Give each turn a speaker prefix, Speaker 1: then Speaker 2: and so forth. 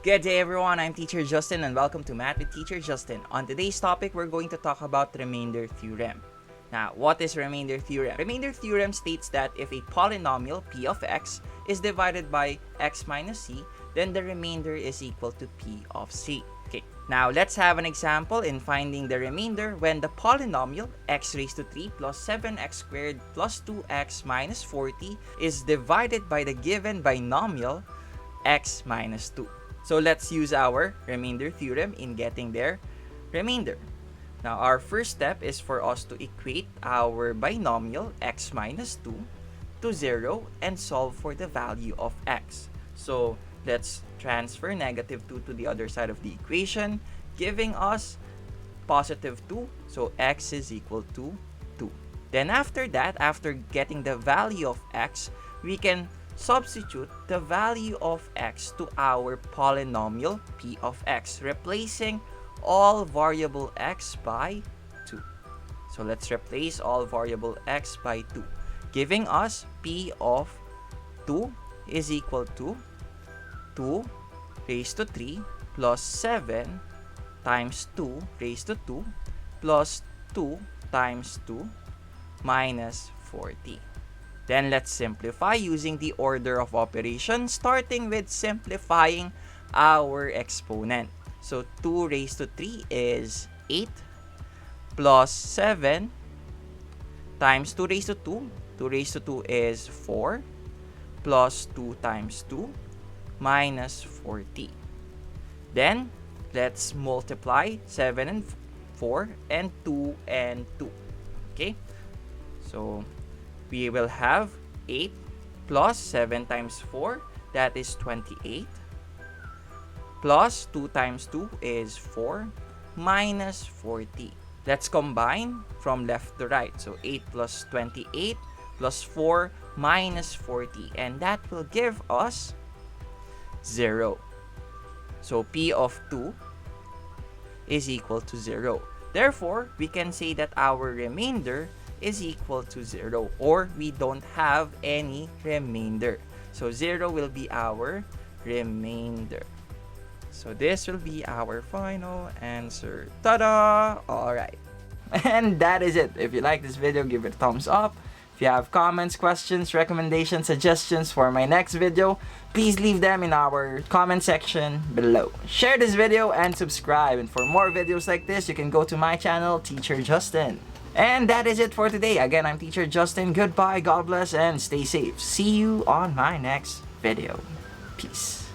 Speaker 1: Good day everyone, I'm Teacher Justin and welcome to Math with Teacher Justin. On today's topic, we're going to talk about Remainder Theorem. Now, what is Remainder Theorem? Remainder Theorem states that if a polynomial p of x is divided by x minus c, then the remainder is equal to p of c. Okay, now let's have an example in finding the remainder when the polynomial x raised to 3 plus 7x squared plus 2x minus 40 is divided by the given binomial x minus 2. So let's use our remainder theorem in getting their remainder. Now our first step is for us to equate our binomial x minus 2 to 0 and solve for the value of x. So let's transfer negative 2 to the other side of the equation, giving us positive 2. So x is equal to 2. Then after that, after getting the value of x, we can substitute the value of x to our polynomial p of x, replacing all variable x by 2. So let's replace all variable x by 2, giving us p of 2 is equal to 2 raised to 3 plus 7 times 2 raised to 2 plus 2 times 2 minus 40. Then let's simplify using the order of operation, starting with simplifying our exponent. So 2 raised to 3 is 8 plus 7 times 2 raised to 2. 2 raised to 2 is 4 plus 2 times 2 minus 40. Then let's multiply 7 and 4 and 2 and 2. Okay, so we will have 8 plus 7 times 4, that is 28, plus 2 times 2 is 4, minus 40. Let's combine from left to right. So 8 plus 28 plus 4 minus 40, and that will give us 0. So p of 2 is equal to 0. Therefore, we can say that our remainder is equal to 0, or we don't have any remainder. So 0 will be our remainder. So this will be our final answer. Ta-da! Alright. And that is it. If you like this video, give it a thumbs up. If you have comments, questions, recommendations, suggestions for my next video, please leave them in our comment section below. Share this video and subscribe. And for more videos like this, you can go to my channel, Teacher Justin. And that is it for today. Again, I'm Teacher Justin. Goodbye, God bless, and stay safe. See you on my next video. Peace.